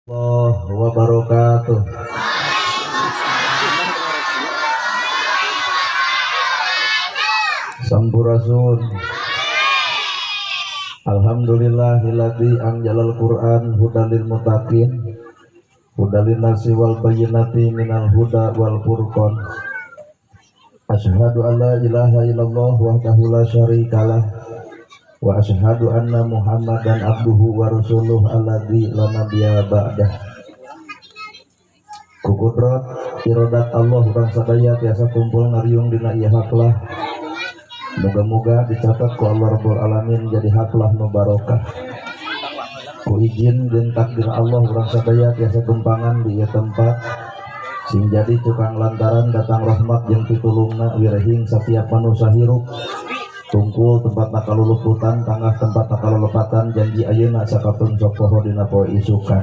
Allah wabarakatuh. Sampurasun. Alhamdulillahilladzi anjalal Qur'an hudalil muttaqin hudalin nasi wal bayyinati minal huda wal furqan. Asyhadu an la ilaha illallah wahdahu la syarikalah wa asyhadu anna Muhammadan abduhu wa rasuluh alladzi la nabiyya ba'dah. Ku kudrat iradat Allah urang sadaya tiasa kumpul ngariung dina ieu haflah. Moga-moga dicatat ku Allah Rabbul Alamin jadi haflah nu barokah. Ku izin jeung takdir Allah urang sadaya tiasa tumpangan di ieu tempat sing jadi tukang lantaran datang rahmat jeung pitulungna wirehing satiap manusia hirup. Tungkul tempat nakaluluputan, tangah tempat nakalulepatan, janji ayeuna sakapeung sok poho dina poe isukan.